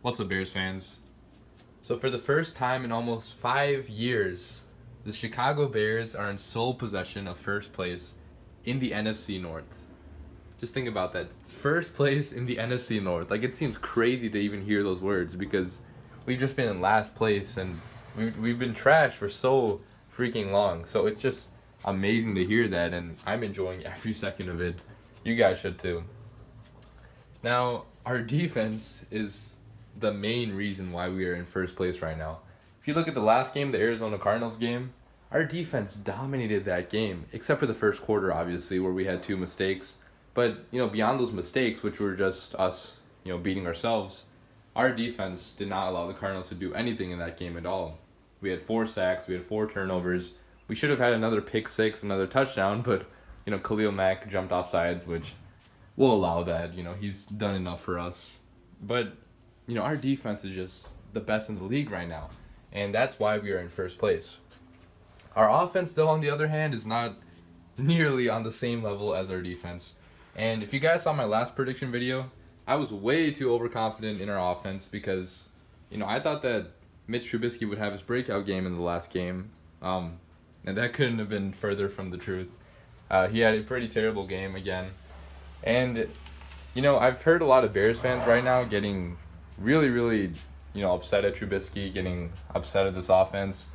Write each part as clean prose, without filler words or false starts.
What's up, Bears fans? So for the first time in almost 5 years, the Chicago Bears are in sole possession of first place in the NFC North. Just think about that. It's first place in the NFC North. Like, it seems crazy to even hear those words because we've just been in last place and we've been trashed for so freaking long. So it's just amazing to hear that, and I'm enjoying every second of it. You guys should too. Now, our defense is the main reason why we are in first place right now. If you look at the last game, the Arizona Cardinals game, our defense dominated that game, except for the first quarter, obviously, where we had two mistakes. But, beyond those mistakes, which were just us, beating ourselves, our defense did not allow the Cardinals to do anything in that game at all. We had 4 sacks, we had 4 turnovers. We should have had another pick six, another touchdown, but, Khalil Mack jumped off sides, which we'll allow that. He's done enough for us. But, our defense is just the best in the league right now, and that's why we are in first place. Our offense, though, on the other hand, is not nearly on the same level as our defense. And if you guys saw my last prediction video, I was way too overconfident in our offense because, I thought that Mitch Trubisky would have his breakout game in the last game, and that couldn't have been further from the truth. He had a pretty terrible game again. And, I've heard a lot of Bears fans right now getting really, upset at Trubisky, getting upset at this offense.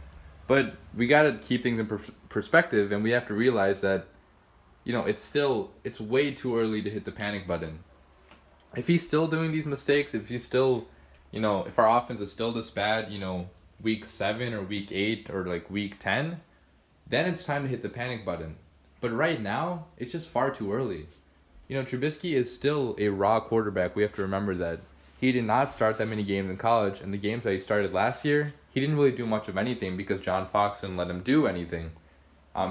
But we got to keep things in perspective, and we have to realize that, it's way too early to hit the panic button. If he's still doing these mistakes, if he's still, if our offense is still this bad, week 7 or week 8 or like week 10, then it's time to hit the panic button. But right now, it's just far too early. Trubisky is still a raw quarterback. We have to remember that. He did not start that many games in college, and the games that he started last year, he didn't really do much of anything because John Fox didn't let him do anything.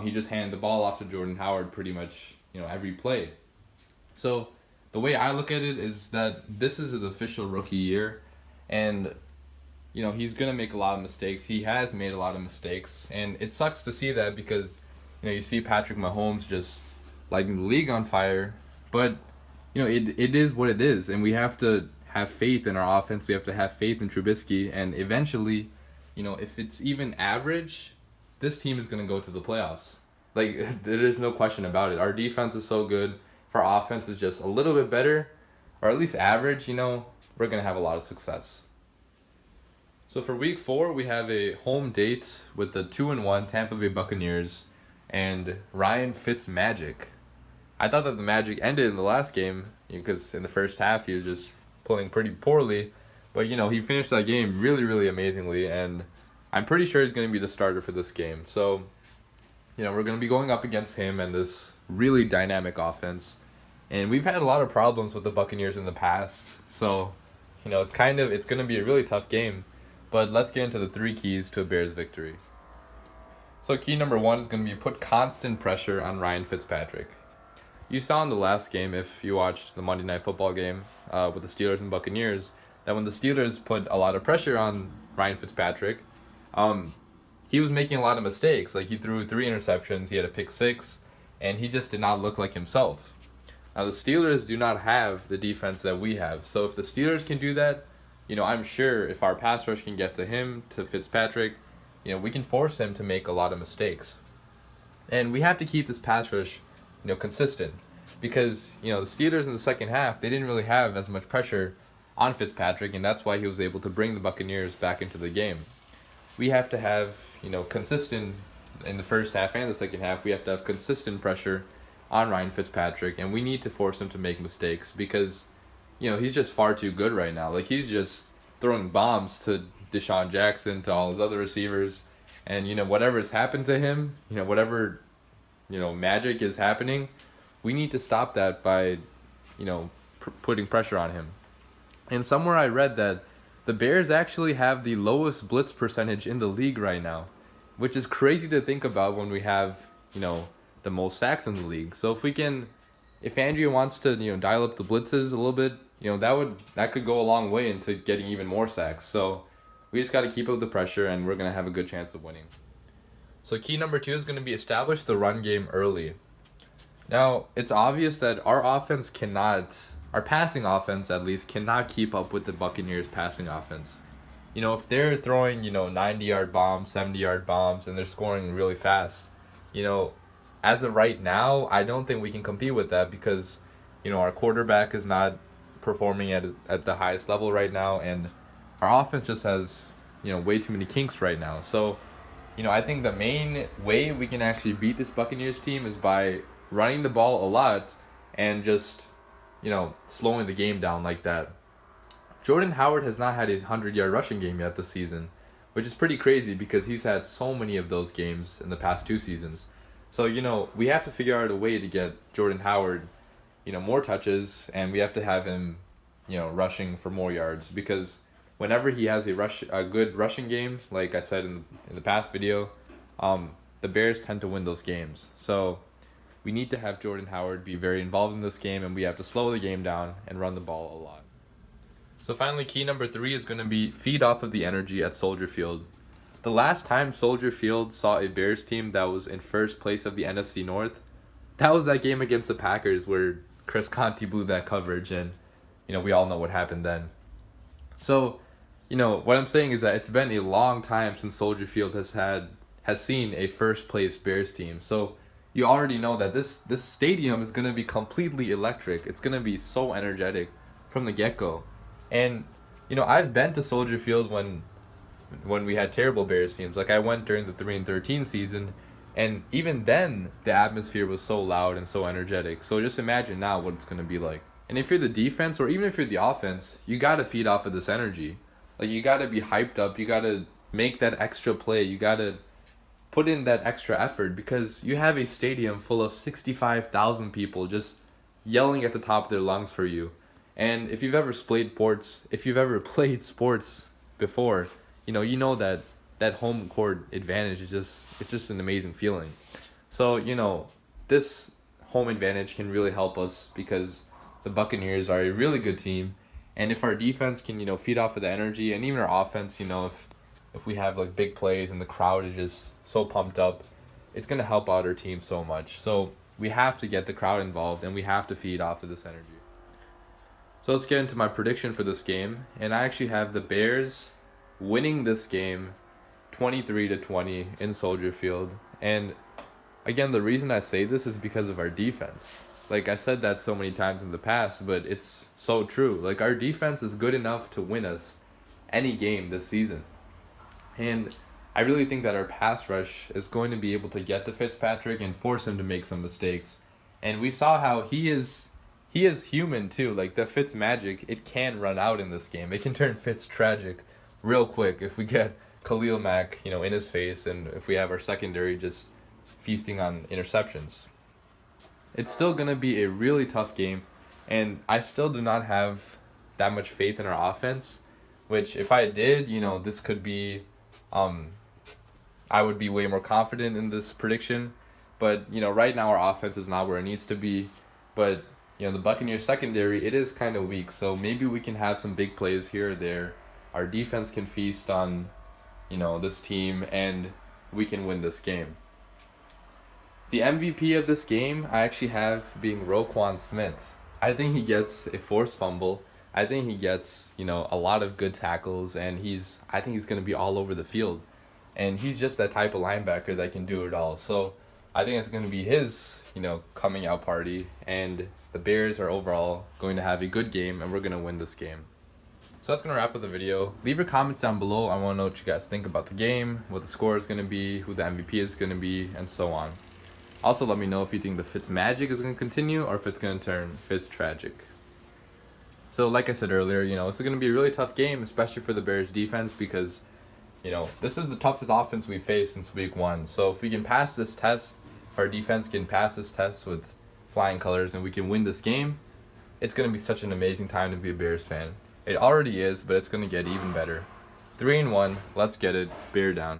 He just handed the ball off to Jordan Howard pretty much, every play. So the way I look at it is that this is his official rookie year, and he's gonna make a lot of mistakes. He has made a lot of mistakes, and it sucks to see that because you see Patrick Mahomes just lighting the league on fire, but it is what it is, and we have to have faith in our offense. We have to have faith in Trubisky, and eventually, if it's even average, this team is going to go to the playoffs. Like, there is no question about it. Our defense is so good. If our offense is just a little bit better, or at least average, we're going to have a lot of success. So for week 4, we have a home date with the 2-1 Tampa Bay Buccaneers and Ryan Fitzmagic. I thought that the magic ended in the last game because in the first half he was just playing pretty poorly, but he finished that game really amazingly, and I'm pretty sure he's going to be the starter for this game. So we're going to be going up against him and this really dynamic offense, and we've had a lot of problems with the Buccaneers in the past, so it's going to be a really tough game. But let's get into the 3 keys to a Bears victory. So key number 1 is going to be put constant pressure on Ryan Fitzpatrick. You saw in the last game, if you watched the Monday Night Football game with the Steelers and Buccaneers, that when the Steelers put a lot of pressure on Ryan Fitzpatrick, he was making a lot of mistakes. Like, he threw 3 interceptions, he had a pick 6, and he just did not look like himself. Now, the Steelers do not have the defense that we have. So if the Steelers can do that, I'm sure if our pass rush can get to him, to Fitzpatrick, we can force him to make a lot of mistakes. And we have to keep this pass rush consistent, because the Steelers in the second half, they didn't really have as much pressure on Fitzpatrick, and that's why he was able to bring the Buccaneers back into the game. We have to have consistent in the first half and the second half. We have to have consistent pressure on Ryan Fitzpatrick, and we need to force him to make mistakes because he's just far too good right now. Like, he's just throwing bombs to Deshaun Jackson, to all his other receivers, and whatever has happened to him, whatever magic is happening, we need to stop that by, putting pressure on him. And somewhere I read that the Bears actually have the lowest blitz percentage in the league right now, which is crazy to think about when we have, the most sacks in the league. So if Andrea wants to, dial up the blitzes a little bit, that could go a long way into getting even more sacks. So we just got to keep up the pressure, and we're going to have a good chance of winning. So key number 2 is going to be establish the run game early. Now, it's obvious that our offense cannot our passing offense at least cannot keep up with the Buccaneers passing offense. If they're throwing, 90-yard bombs, 70-yard bombs, and they're scoring really fast, you know, as of right now, I don't think we can compete with that because, our quarterback is not performing at the highest level right now, and our offense just has, way too many kinks right now. So, I think the main way we can actually beat this Buccaneers team is by running the ball a lot and just, slowing the game down like that. Jordan Howard has not had a 100-yard rushing game yet this season, which is pretty crazy because he's had so many of those games in the past 2 seasons. So, we have to figure out a way to get Jordan Howard, more touches, and we have to have him, rushing for more yards because whenever he has a good rushing game, like I said in the past video, the Bears tend to win those games. So we need to have Jordan Howard be very involved in this game, and we have to slow the game down and run the ball a lot. So finally, key number 3 is going to be feed off of the energy at Soldier Field. The last time Soldier Field saw a Bears team that was in first place of the NFC North, that was that game against the Packers where Chris Conte blew that coverage, and we all know what happened then. So, what I'm saying is that it's been a long time since Soldier Field has seen a first place Bears team. So you already know that this stadium is going to be completely electric. It's going to be so energetic from the get-go. And I've been to Soldier Field when we had terrible Bears teams. Like I went during the 3-13 season, and even then the atmosphere was so loud and so energetic. So just imagine now what it's going to be like. And if you're the defense or even if you're the offense, you got to feed off of this energy. Like you got to be hyped up, you got to make that extra play, you got to put in that extra effort because you have a stadium full of 65,000 people just yelling at the top of their lungs for you. And if you've ever played sports before, you know that home court advantage is just an amazing feeling. So, this home advantage can really help us because the Buccaneers are a really good team. And if our defense can, feed off of the energy, and even our offense, if we have like big plays and the crowd is just so pumped up, it's going to help out our team so much. So we have to get the crowd involved and we have to feed off of this energy. So let's get into my prediction for this game. And I actually have the Bears winning this game 23-20 in Soldier Field. And again, the reason I say this is because of our defense. Like I said that so many times in the past, but it's so true. Like our defense is good enough to win us any game this season. And I really think that our pass rush is going to be able to get to Fitzpatrick and force him to make some mistakes. And we saw how he is human too. Like the Fitzmagic, it can run out in this game. It can turn Fitztragic real quick if we get Khalil Mack, in his face, and if we have our secondary just feasting on interceptions. It's still going to be a really tough game, and I still do not have that much faith in our offense, which if I did, this could be, I would be way more confident in this prediction. But, right now our offense is not where it needs to be. But, the Buccaneers secondary, it is kind of weak, so maybe we can have some big plays here or there. Our defense can feast on, this team, and we can win this game. The MVP of this game, I actually have being Roquan Smith. I think he gets a forced fumble. I think he gets, a lot of good tackles, and I think he's going to be all over the field. And he's just that type of linebacker that can do it all. So I think it's going to be his, coming out party. And the Bears are overall going to have a good game, and we're going to win this game. So that's going to wrap up the video. Leave your comments down below. I want to know what you guys think about the game, what the score is going to be, who the MVP is going to be, and so on. Also, let me know if you think the Fitzmagic is going to continue or if it's going to turn Fitztragic. So, like I said earlier, this is going to be a really tough game, especially for the Bears defense because, this is the toughest offense we've faced since week 1. So, if we can pass this test, if our defense can pass this test with flying colors and we can win this game, it's going to be such an amazing time to be a Bears fan. It already is, but it's going to get even better. 3-1, let's get it. Bear down.